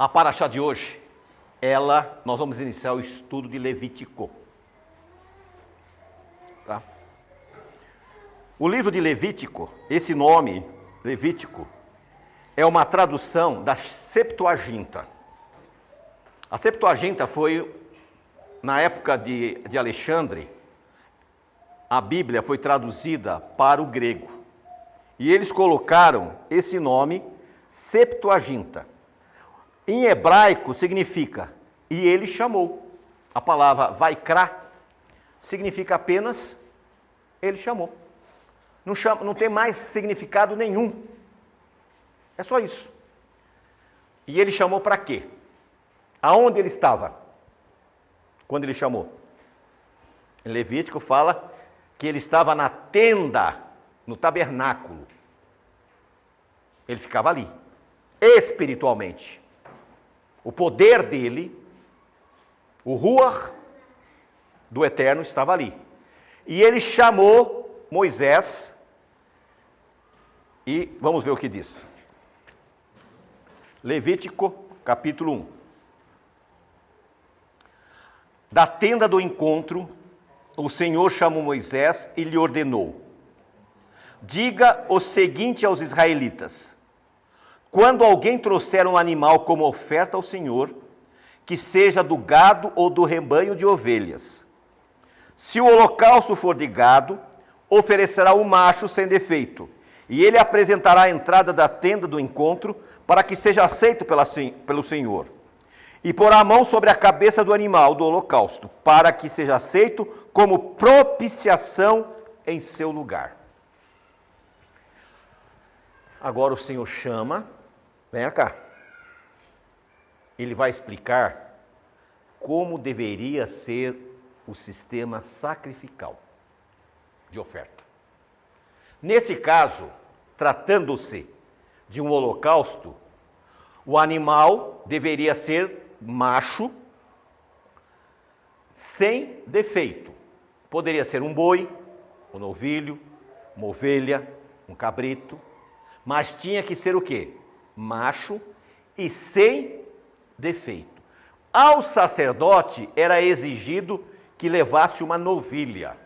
A paraxá de hoje, nós vamos iniciar o estudo de Levítico. Tá? O livro de Levítico, esse nome, Levítico, é uma tradução da Septuaginta. A Septuaginta foi, na época de Alexandre, a Bíblia foi traduzida para o grego. E eles colocaram esse nome, Septuaginta. Em hebraico significa, e ele chamou. A palavra vaikra significa apenas, ele chamou. Não tem mais significado nenhum. É só isso. E ele chamou para quê? Aonde ele estava? Quando ele chamou? Em Levítico fala que ele estava na tenda, no tabernáculo. Ele ficava ali, espiritualmente. O poder dele, o Ruach do Eterno estava ali. E ele chamou Moisés, e vamos ver o que diz. Levítico, capítulo 1. Da tenda do encontro, o Senhor chamou Moisés e lhe ordenou: diga o seguinte aos israelitas: quando alguém trouxer um animal como oferta ao Senhor, que seja do gado ou do rebanho de ovelhas, se o holocausto for de gado, oferecerá um macho sem defeito, e ele apresentará a entrada da tenda do encontro para que seja aceito pelo Senhor. E porá a mão sobre a cabeça do animal do holocausto, para que seja aceito como propiciação em seu lugar. Agora o Senhor chama, venha cá. Ele vai explicar como deveria ser o sistema sacrificial de oferta. Nesse caso, tratando-se de um holocausto, o animal deveria ser macho, sem defeito. Poderia ser um boi, um novilho, uma ovelha, um cabrito, mas tinha que ser o quê? Macho e sem defeito. Ao sacerdote era exigido que levasse uma novilha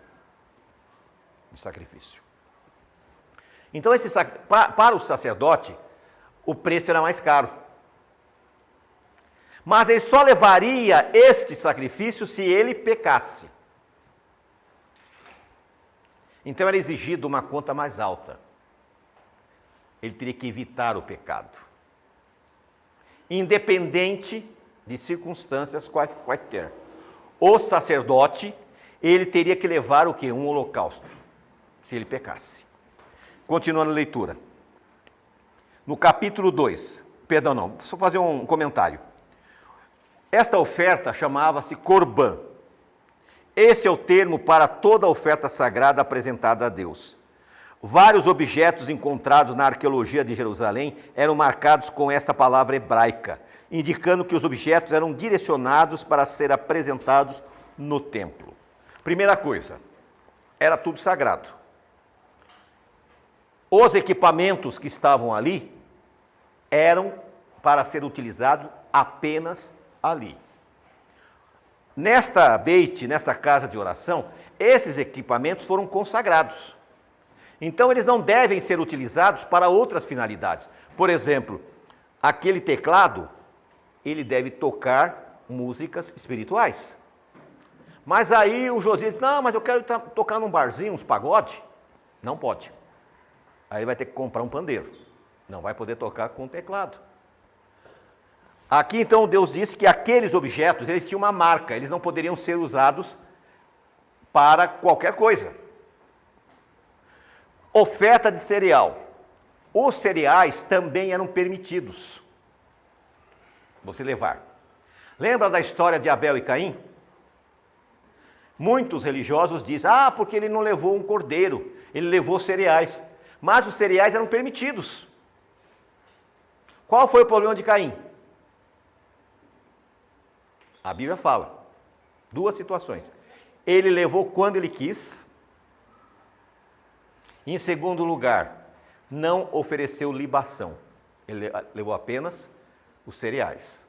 de sacrifício. Então, para o sacerdote, o preço era mais caro. Mas ele só levaria este sacrifício se ele pecasse. Então era exigido uma conta mais alta. Ele teria que evitar o pecado, independente de circunstâncias quaisquer. O sacerdote, ele teria que levar o quê? Um holocausto, se ele pecasse. Continuando a leitura. No capítulo 2, perdão não, só fazer um comentário. Esta oferta chamava-se Corban. Esse é o termo para toda oferta sagrada apresentada a Deus. Vários objetos encontrados na arqueologia de Jerusalém eram marcados com esta palavra hebraica, indicando que os objetos eram direcionados para ser apresentados no templo. Primeira coisa, era tudo sagrado. Os equipamentos que estavam ali eram para ser utilizados apenas ali. Nesta casa de oração, esses equipamentos foram consagrados. Então, eles não devem ser utilizados para outras finalidades. Por exemplo, aquele teclado, ele deve tocar músicas espirituais. Mas aí o Josias diz: não, mas eu quero tocar num barzinho, uns pagode. Não pode. Aí ele vai ter que comprar um pandeiro. Não vai poder tocar com o teclado. Aqui então Deus disse que aqueles objetos, eles tinham uma marca, eles não poderiam ser usados para qualquer coisa. Oferta de cereal. Os cereais também eram permitidos você levar. Lembra da história de Abel e Caim? Muitos religiosos dizem: porque ele não levou um cordeiro, ele levou cereais. Mas os cereais eram permitidos. Qual foi o problema de Caim? A Bíblia fala, duas situações. Ele levou quando ele quis. Em segundo lugar, não ofereceu libação. Ele levou apenas os cereais.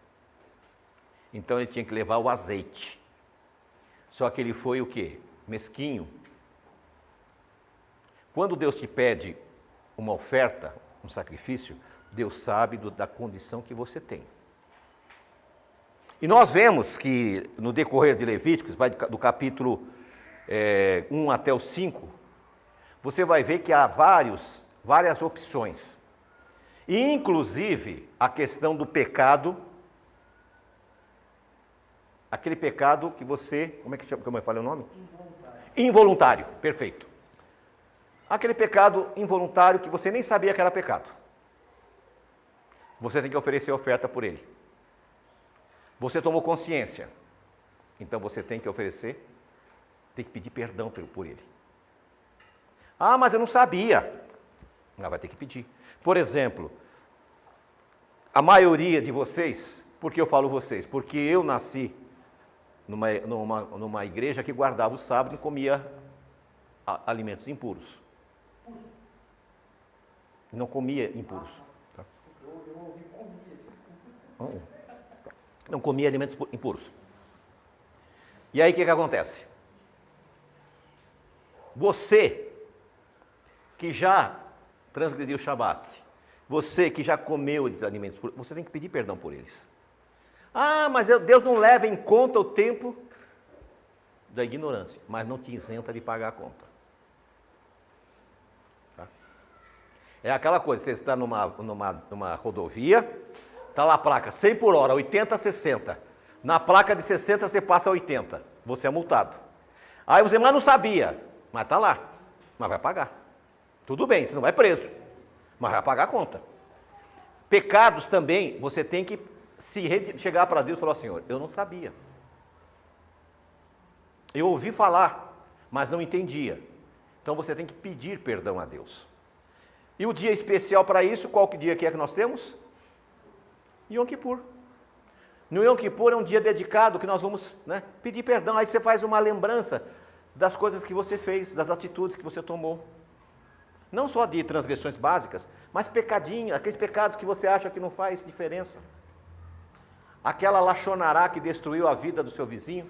Então ele tinha que levar o azeite. Só que ele foi o quê? Mesquinho. Quando Deus te pede uma oferta, um sacrifício, Deus sabe da condição que você tem. E nós vemos que no decorrer de Levíticos, vai do capítulo 1 até o 5, você vai ver que há várias opções. E inclusive a questão do pecado, aquele pecado que você, como é que chama, como eu falei o nome? Involuntário, perfeito. Aquele pecado involuntário que você nem sabia que era pecado. Você tem que oferecer oferta por ele. Você tomou consciência, então você tem que oferecer, tem que pedir perdão por ele. Ah, mas eu não sabia. Vai ter que pedir. Por exemplo, a maioria de vocês, por que eu falo vocês? Porque eu nasci numa igreja que guardava o sábado e comia alimentos impuros. Não comia impuros. Tá? Não comia alimentos impuros. E aí o que acontece? Você que já transgrediu o Shabat, você que já comeu esses alimentos, você tem que pedir perdão por eles. Ah, mas Deus não leva em conta o tempo da ignorância, mas não te isenta de pagar a conta. Tá? É aquela coisa, você está numa rodovia, está lá a placa 100 por hora, 80 a 60. Na placa de 60 você passa a 80, você é multado. Aí você, mas não sabia, mas está lá, mas vai pagar. Tudo bem, você não vai preso, mas vai pagar a conta. Pecados também, você tem que chegar para Deus e falar, Senhor, eu não sabia. Eu ouvi falar, mas não entendia. Então você tem que pedir perdão a Deus. E o dia especial para isso, qual que dia que é que nós temos? Yom Kippur. No Yom Kippur é um dia dedicado que nós vamos pedir perdão. Aí você faz uma lembrança das coisas que você fez, das atitudes que você tomou. Não só de transgressões básicas, mas pecadinho, aqueles pecados que você acha que não faz diferença. Aquela lachonará que destruiu a vida do seu vizinho.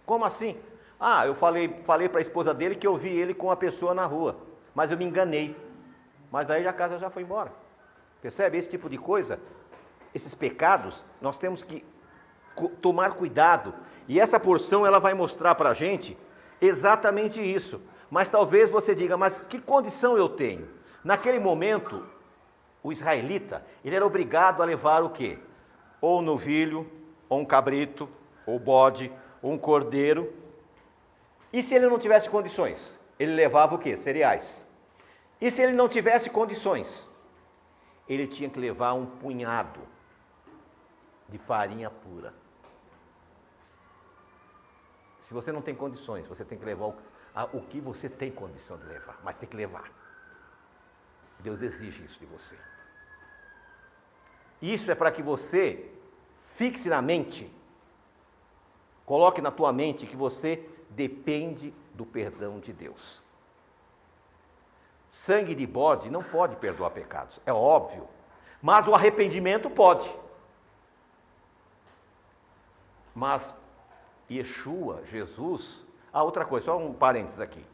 Como assim? Ah, eu falei para a esposa dele que eu vi ele com uma pessoa na rua, mas eu me enganei. Mas aí a casa já foi embora. Percebe? Esse tipo de coisa, esses pecados, nós temos que tomar cuidado. E essa porção, ela vai mostrar para a gente exatamente isso. Mas talvez você diga, mas que condição eu tenho? Naquele momento, o israelita, ele era obrigado a levar o quê? Ou um novilho, ou um cabrito, ou bode, ou um cordeiro. E se ele não tivesse condições? Ele levava o quê? Cereais. E se ele não tivesse condições? Ele tinha que levar um punhado de farinha pura. Se você não tem condições, você tem que levar o que você tem condição de levar, mas tem que levar. Deus exige isso de você. Isso é para que você fixe na mente, coloque na tua mente que você depende do perdão de Deus. Sangue de bode não pode perdoar pecados, é óbvio, mas o arrependimento pode. Mas Yeshua, Jesus, outra coisa, só um parênteses aqui.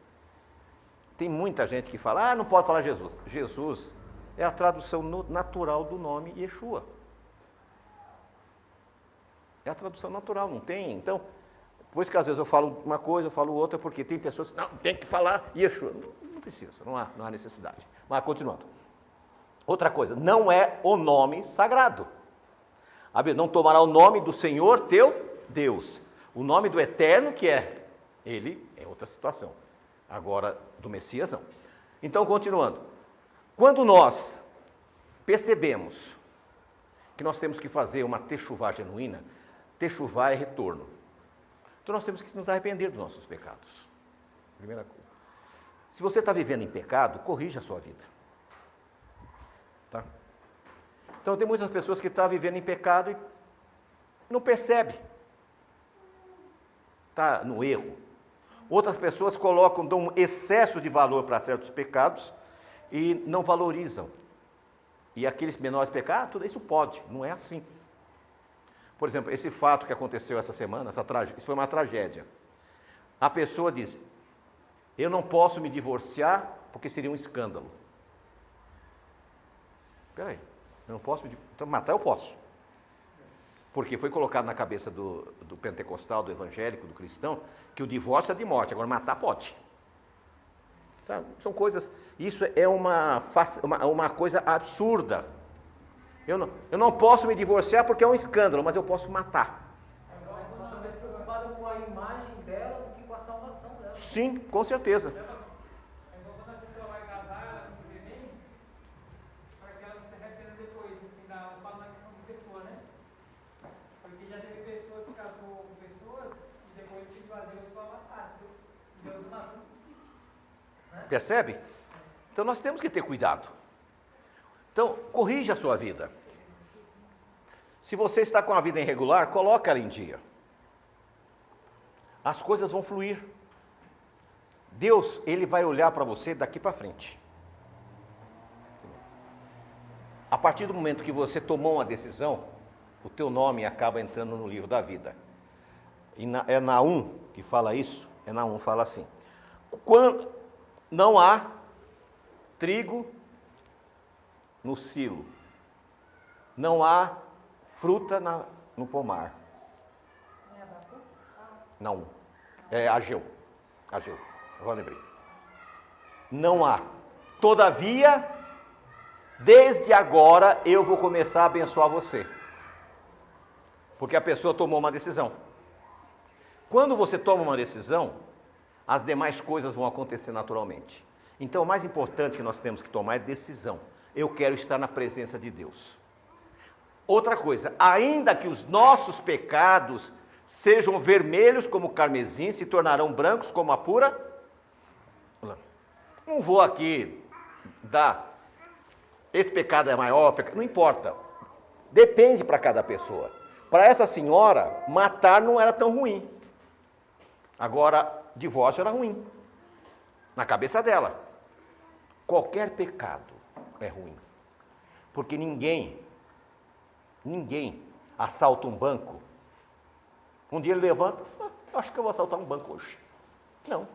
Tem muita gente que fala, não pode falar Jesus. Jesus é a tradução natural do nome Yeshua. É a tradução natural, não tem? Então, por isso que às vezes eu falo uma coisa, eu falo outra, porque tem pessoas que não, tem que falar Yeshua. Não precisa, não há necessidade. Mas continuando. Outra coisa, não é o nome sagrado. A Bíblia, não tomará o nome do Senhor teu Deus. O nome do Eterno, que é Ele, é outra situação. Agora, do Messias, não. Então, continuando. Quando nós percebemos que nós temos que fazer uma techuvá genuína, techuvá é retorno. Então, nós temos que nos arrepender dos nossos pecados. Primeira coisa. Se você está vivendo em pecado, corrija a sua vida. Tá? Então, tem muitas pessoas que estão vivendo em pecado e não percebem. Está no erro. Outras pessoas dão um excesso de valor para certos pecados e não valorizam. E aqueles menores pecados, tudo isso pode, não é assim. Por exemplo, esse fato que aconteceu essa semana, isso foi uma tragédia. A pessoa diz, eu não posso me divorciar porque seria um escândalo. Espera aí, eu não posso me divorciar, então matar eu posso. Porque foi colocado na cabeça do pentecostal, do evangélico, do cristão, que o divórcio é de morte, agora matar pode. Tá? São coisas, isso é uma coisa absurda. Eu não posso me divorciar porque é um escândalo, mas eu posso matar. Ela está mais preocupada com a imagem dela do que com a salvação dela. Sim, com certeza. Quando a pessoa vai casar, ela não vê bem, para que ela não se arrependa depois, assim, fala na questão de pessoa, né? Porque já teve pessoas que casou com pessoas e depois pediu a Deus para matar, viu? Deus não ajuda. Percebe? Então nós temos que ter cuidado. Então, corrija a sua vida. Se você está com a vida irregular, coloque ela em dia. As coisas vão fluir. Deus, Ele vai olhar para você daqui para frente. A partir do momento que você tomou uma decisão, o teu nome acaba entrando no livro da vida. E é Naum que fala isso, Naum fala assim, quando não há trigo no silo, não há fruta no pomar. Não, é Ageu, agora lembrei. Não há. Todavia, desde agora eu vou começar a abençoar você. Porque a pessoa tomou uma decisão. Quando você toma uma decisão, as demais coisas vão acontecer naturalmente. Então, o mais importante que nós temos que tomar é decisão. Eu quero estar na presença de Deus. Outra coisa, ainda que os nossos pecados sejam vermelhos como o carmesim, se tornarão brancos como a pura lã. Não vou aqui dar, esse pecado é maior, não importa. Depende para cada pessoa. Para essa senhora, matar não era tão ruim. Agora, divórcio era ruim. Na cabeça dela. Qualquer pecado é ruim. Porque ninguém assalta um banco. Um dia ele levanta, acho que eu vou assaltar um banco hoje. Não.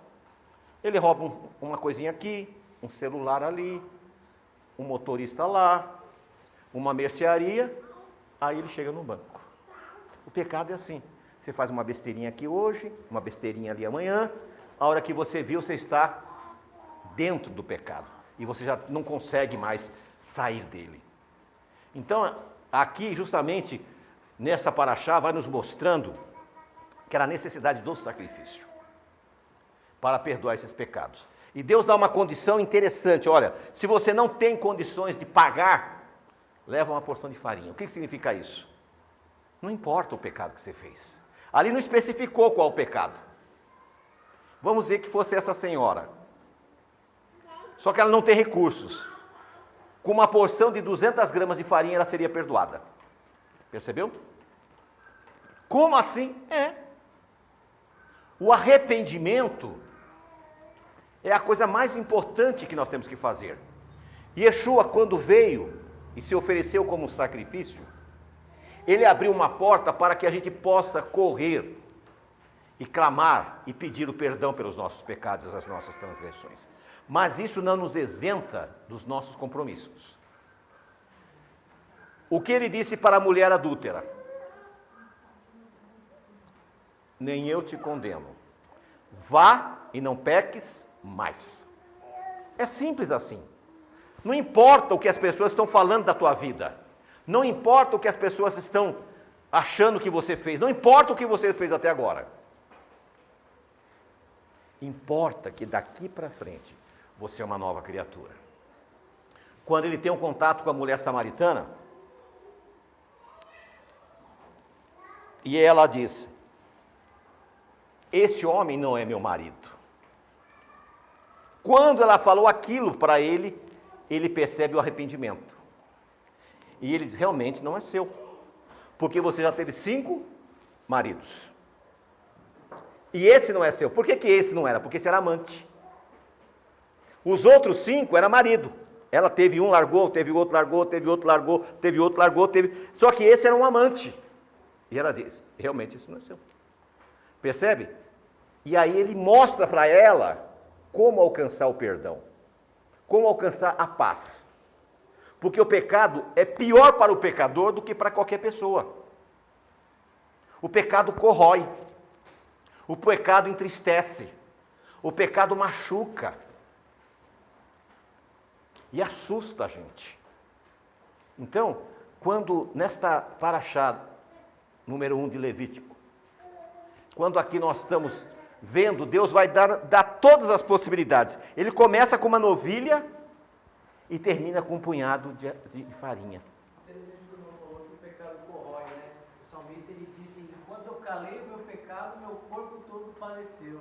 Ele rouba uma coisinha aqui, um celular ali, um motorista lá, uma mercearia, aí ele chega no banco. O pecado é assim. Você faz uma besteirinha aqui hoje, uma besteirinha ali amanhã, a hora que você viu, você está dentro do pecado. E você já não consegue mais sair dele. Então, aqui justamente, nessa paraxá, vai nos mostrando que era a necessidade do sacrifício para perdoar esses pecados. E Deus dá uma condição interessante, olha, se você não tem condições de pagar, leva uma porção de farinha. O que significa isso? Não importa o pecado que você fez. Ali não especificou qual o pecado. Vamos dizer que fosse essa senhora. Só que ela não tem recursos. Com uma porção de 200 gramas de farinha, ela seria perdoada. Percebeu? Como assim? O arrependimento é a coisa mais importante que nós temos que fazer. Yeshua, quando veio e se ofereceu como sacrifício, ele abriu uma porta para que a gente possa correr e clamar e pedir o perdão pelos nossos pecados e as nossas transgressões. Mas isso não nos isenta dos nossos compromissos. O que ele disse para a mulher adúltera? Nem eu te condeno. Vá e não peques mais. É simples assim. Não importa o que as pessoas estão falando da tua vida. Não importa o que as pessoas estão achando que você fez. Não importa o que você fez até agora. Importa que daqui para frente você é uma nova criatura. Quando ele tem um contato com a mulher samaritana, e ela diz: este homem não é meu marido. Quando ela falou aquilo para ele, ele percebe o arrependimento. E ele diz: realmente não é seu, porque você já teve 5 maridos. E esse não é seu. Por que esse não era? Porque esse era amante. Os outros 5 era marido. Ela teve um, largou, teve outro, largou, teve outro, largou, teve outro, largou, teve... Só que esse era um amante. E ela diz, realmente esse nasceu. Percebe? E aí ele mostra para ela como alcançar o perdão. Como alcançar a paz. Porque o pecado é pior para o pecador do que para qualquer pessoa. O pecado corrói. O pecado entristece. O pecado machuca. E assusta a gente. Então, quando nesta paraxá número 1 de Levítico, quando aqui nós estamos vendo, Deus vai dar todas as possibilidades. Ele começa com uma novilha e termina com um punhado de farinha. Interessante que o irmão falou que o pecado corrói, né? O salmista ele disse, enquanto eu calei o meu pecado, meu corpo todo padeceu.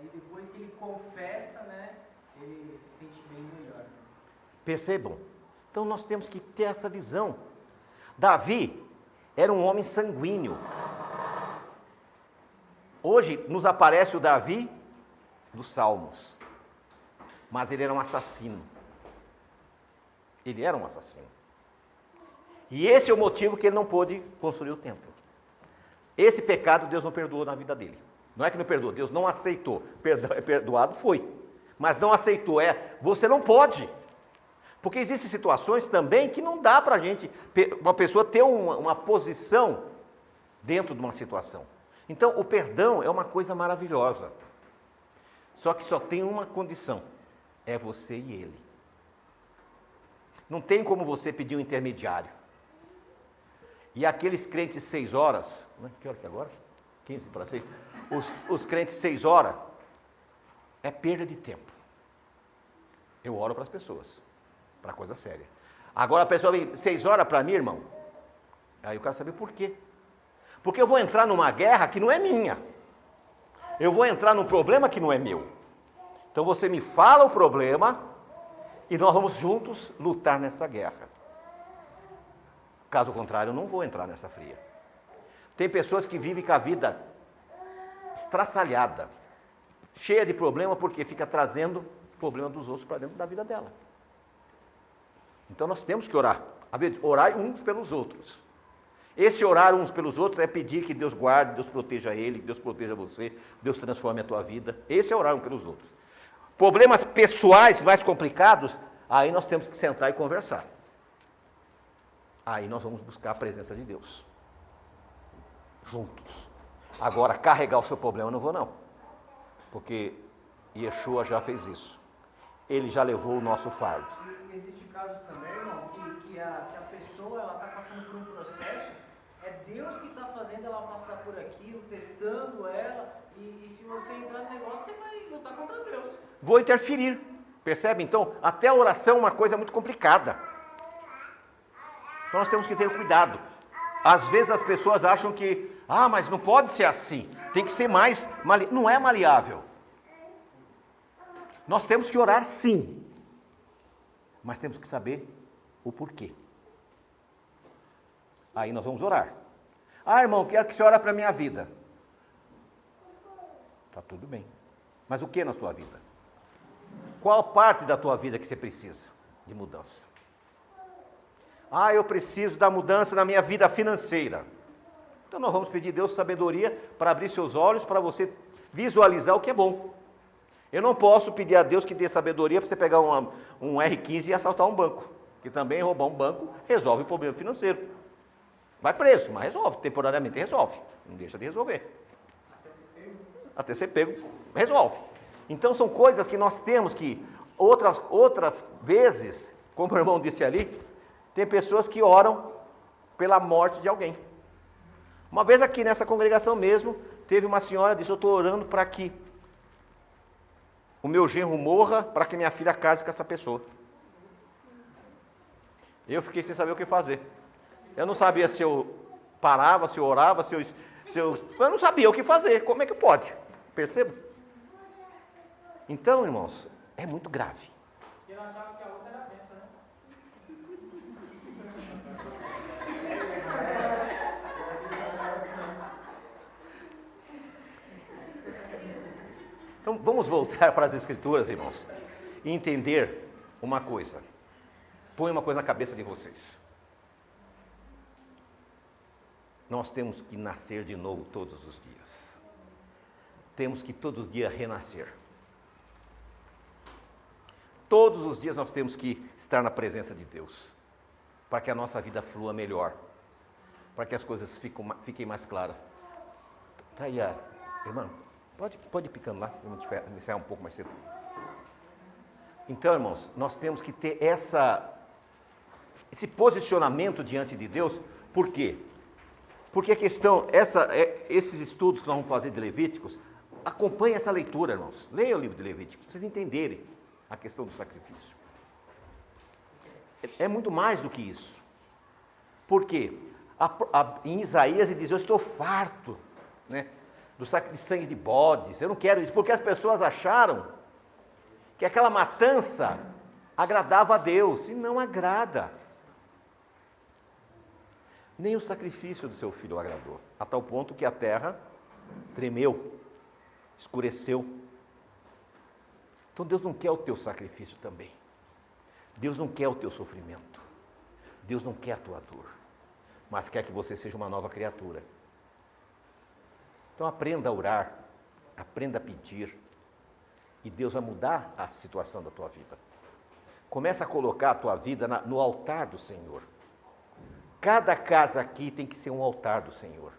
E depois que ele confessa, né, ele se sente bem melhor. Percebam? Então nós temos que ter essa visão. Davi era um homem sanguíneo. Hoje nos aparece o Davi dos Salmos. Mas ele era um assassino. Ele era um assassino. E esse é o motivo que ele não pôde construir o templo. Esse pecado Deus não perdoou na vida dele. Não é que não perdoou, Deus não aceitou. Perdoado foi. Mas não aceitou. Você não pode. Porque existem situações também que não dá para a gente, uma pessoa ter uma posição dentro de uma situação. Então, o perdão é uma coisa maravilhosa. Só que só tem uma condição. É você e ele. Não tem como você pedir um intermediário. E aqueles crentes 6 horas, que hora que é agora? 15 para 6. Os crentes 6 horas é perda de tempo. Eu oro para as pessoas, para coisa séria. Agora a pessoa vem 6 horas para mim, irmão. Aí eu quero saber por quê. Porque eu vou entrar numa guerra que não é minha. Eu vou entrar num problema que não é meu. Então você me fala o problema e nós vamos juntos lutar nesta guerra. Caso contrário, eu não vou entrar nessa fria. Tem pessoas que vivem com a vida estraçalhada, cheia de problema, porque fica trazendo problema dos outros para dentro da vida dela. Então nós temos que orar. Orar uns pelos outros. Esse orar uns pelos outros é pedir que Deus guarde, Deus proteja ele, Deus proteja você, Deus transforme a tua vida. Esse é orar uns pelos outros. Problemas pessoais mais complicados, aí nós temos que sentar e conversar. Aí nós vamos buscar a presença de Deus. Juntos. Agora, carregar o seu problema eu não vou não. Porque Yeshua já fez isso. Ele já levou o nosso fardo. E existem casos também, irmão, que a pessoa ela está passando por um processo, é Deus que está fazendo ela passar por aquilo, testando ela, e se você entrar no negócio, você vai lutar contra Deus. Vou interferir, percebe? Então, até a oração é uma coisa muito complicada. Então nós temos que ter cuidado. Às vezes as pessoas acham que, mas não pode ser assim, tem que ser mais maleável. Não é maleável. Nós temos que orar sim, mas temos que saber o porquê. Aí nós vamos orar. Irmão, quero que você ore para a minha vida. Está tudo bem. Mas o que na tua vida? Qual parte da tua vida que você precisa de mudança? Eu preciso da mudança na minha vida financeira. Então nós vamos pedir a Deus sabedoria para abrir seus olhos, para você visualizar o que é bom. Eu não posso pedir a Deus que dê sabedoria para você pegar um R15 e assaltar um banco. Que também roubar um banco resolve o problema financeiro. Vai preso, mas resolve, temporariamente resolve. Não deixa de resolver. Até ser pego, resolve. Então são coisas que nós temos que, outras vezes, como o irmão disse ali, tem pessoas que oram pela morte de alguém. Uma vez aqui nessa congregação mesmo, teve uma senhora que disse, eu estou orando para que o meu genro morra, para que minha filha case com essa pessoa. Eu fiquei sem saber o que fazer. Eu não sabia se eu parava, se eu orava, eu não sabia o que fazer. Como é que pode? Perceba? Então, irmãos, é muito grave. Eu achava que a outra era benta, né? Então, vamos voltar para as Escrituras, irmãos, e entender uma coisa. Põe uma coisa na cabeça de vocês. Nós temos que nascer de novo todos os dias. Temos que todos os dias renascer. Todos os dias nós temos que estar na presença de Deus, para que a nossa vida flua melhor, para que as coisas fiquem mais claras. Tá aí, irmã, pode ir picando lá, vamos iniciar um pouco mais cedo. Então, irmãos, nós temos que ter esse posicionamento diante de Deus. Por quê? Porque a questão, esses estudos que nós vamos fazer de Levíticos, acompanhem essa leitura, irmãos. Leia o livro de Levíticos, para vocês entenderem a questão do sacrifício. É muito mais do que isso. Por quê? Em Isaías ele diz, eu estou farto, né, do de sangue de bodes, eu não quero isso, porque as pessoas acharam que aquela matança agradava a Deus, e não agrada. Nem o sacrifício do seu filho o agradou, a tal ponto que a terra tremeu, escureceu. Então Deus não quer o teu sacrifício também. Deus não quer o teu sofrimento. Deus não quer a tua dor, mas quer que você seja uma nova criatura. Então aprenda a orar, aprenda a pedir, e Deus vai mudar a situação da tua vida. Começa a colocar a tua vida no altar do Senhor. Cada casa aqui tem que ser um altar do Senhor.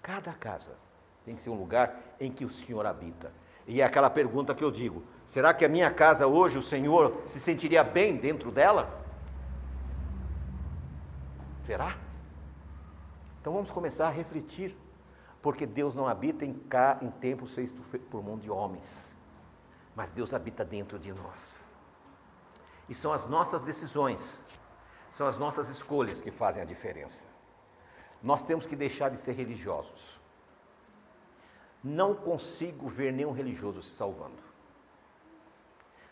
Cada casa tem que ser um lugar em que o Senhor habita. E é aquela pergunta que eu digo, será que a minha casa hoje, o Senhor se sentiria bem dentro dela? Será? Então vamos começar a refletir, porque Deus não habita em templos feitos por mão de homens, mas Deus habita dentro de nós. E são as nossas decisões, são as nossas escolhas que fazem a diferença. Nós temos que deixar de ser religiosos. Não consigo ver nenhum religioso se salvando.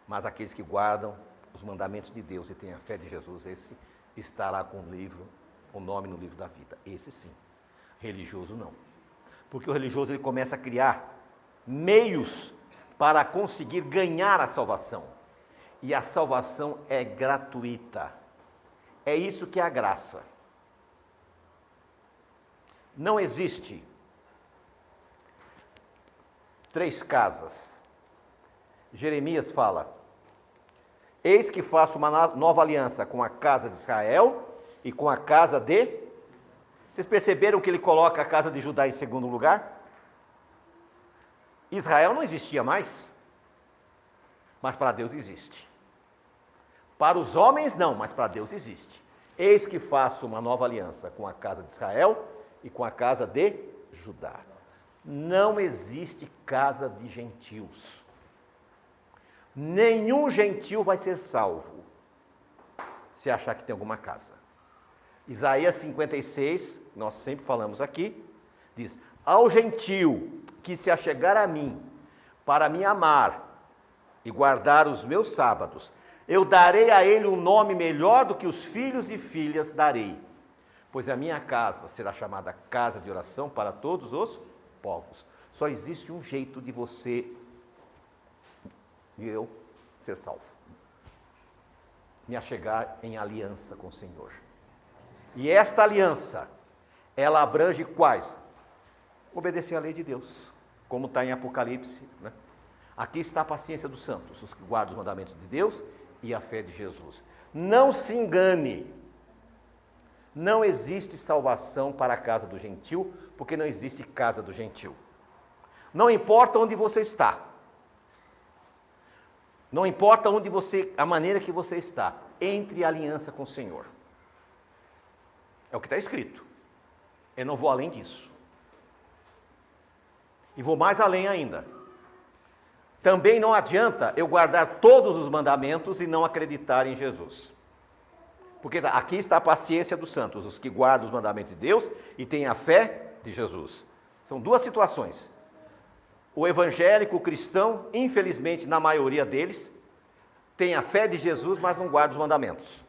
Mas aqueles que guardam os mandamentos de Deus e têm a fé de Jesus, esse estará com o nome no livro da vida. Esse sim. Religioso não. Porque o religioso ele começa a criar meios para conseguir ganhar a salvação. E a salvação é gratuita. É isso que é a graça. Não existe 3 casas. Jeremias fala, eis que faço uma nova aliança com a casa de Israel e com a casa de... Vocês perceberam que ele coloca a casa de Judá em segundo lugar? Israel não existia mais, mas para Deus existe. Para os homens não, mas para Deus existe. Eis que faço uma nova aliança com a casa de Israel e com a casa de Judá. Não existe casa de gentios. Nenhum gentil vai ser salvo se achar que tem alguma casa. Isaías 56, nós sempre falamos aqui, diz, ao gentil que se achegar a mim, para me amar e guardar os meus sábados, eu darei a ele um nome melhor do que os filhos e filhas darei, pois a minha casa será chamada casa de oração para todos os povos. Só existe um jeito de você e eu ser salvo. Me achegar em aliança com o Senhor. E esta aliança, ela abrange quais? Obedecer à lei de Deus, como está em Apocalipse, né? Aqui está a paciência dos santos, os que guardam os mandamentos de Deus e a fé de Jesus. Não se engane, não existe salvação para a casa do gentil, porque não existe casa do gentil. Não importa onde você está, não importa a maneira que você está, entre em aliança com o Senhor. É o que está escrito. Eu não vou além disso. E vou mais além ainda. Também não adianta eu guardar todos os mandamentos e não acreditar em Jesus. Porque aqui está a paciência dos santos, os que guardam os mandamentos de Deus e têm a fé de Jesus. São 2 situações. O evangélico, o cristão, infelizmente, na maioria deles, tem a fé de Jesus, mas não guarda os mandamentos.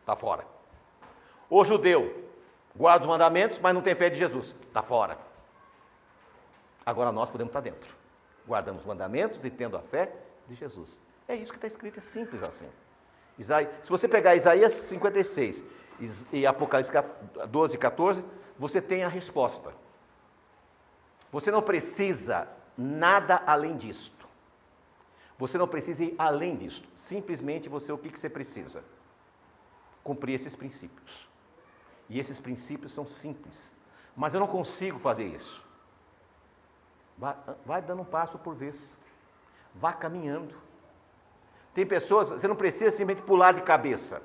Está fora. O judeu guarda os mandamentos, mas não tem fé de Jesus. Está fora. Agora nós podemos estar dentro. Guardamos os mandamentos e tendo a fé de Jesus. É isso que está escrito, é simples assim. Se você pegar Isaías 56 e Apocalipse 12 e 14, você tem a resposta. Você não precisa nada além disto. Você não precisa ir além disto. Simplesmente o que você precisa? Cumprir esses princípios. E esses princípios são simples. Mas eu não consigo fazer isso. Vai dando um passo por vez. Vá caminhando. Tem pessoas, você não precisa simplesmente pular de cabeça.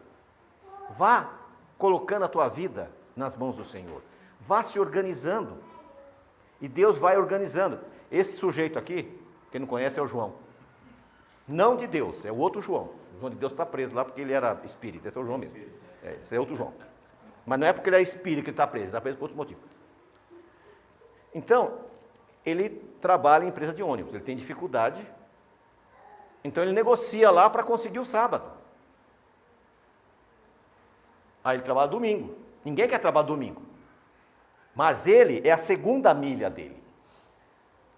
Vá colocando a tua vida nas mãos do Senhor. Vá se organizando. E Deus vai organizando. Esse sujeito aqui, quem não conhece, é o João. Não de Deus, é o outro João. O João de Deus está preso lá porque ele era espírita. Esse é o João mesmo. Esse é outro João. Mas não é porque ele é espírita que ele está preso por outro motivo. Então, ele trabalha em empresa de ônibus, ele tem dificuldade. Então ele negocia lá para conseguir o sábado. Aí ele trabalha domingo. Ninguém quer trabalhar domingo. Mas ele é a segunda milha dele.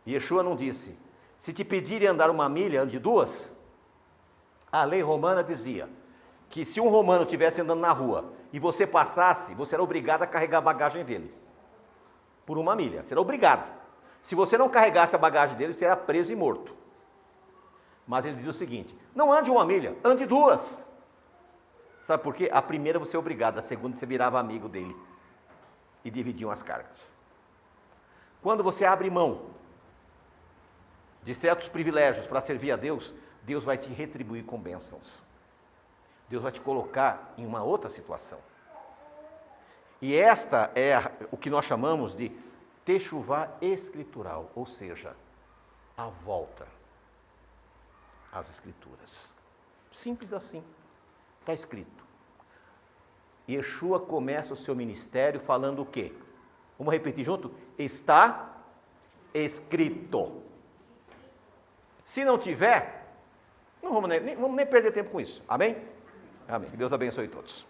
E Yeshua não disse, se te pedirem andar uma milha, ande duas. A lei romana dizia que se um romano estivesse andando na rua e você passasse, você era obrigado a carregar a bagagem dele. Por uma milha, você era obrigado. Se você não carregasse a bagagem dele, você era preso e morto. Mas ele diz o seguinte, não ande uma milha, ande duas. Sabe por quê? A primeira você é obrigado, a segunda você virava amigo dele. E dividiam as cargas. Quando você abre mão de certos privilégios para servir a Deus, Deus vai te retribuir com bênçãos. Deus vai te colocar em uma outra situação. E esta é o que nós chamamos de techuvá escritural, ou seja, a volta às Escrituras. Simples assim, está escrito. Yeshua começa o seu ministério falando o quê? Vamos repetir junto? Está escrito. Se não tiver, não vamos nem perder tempo com isso. Amém? Amém. Que Deus abençoe todos.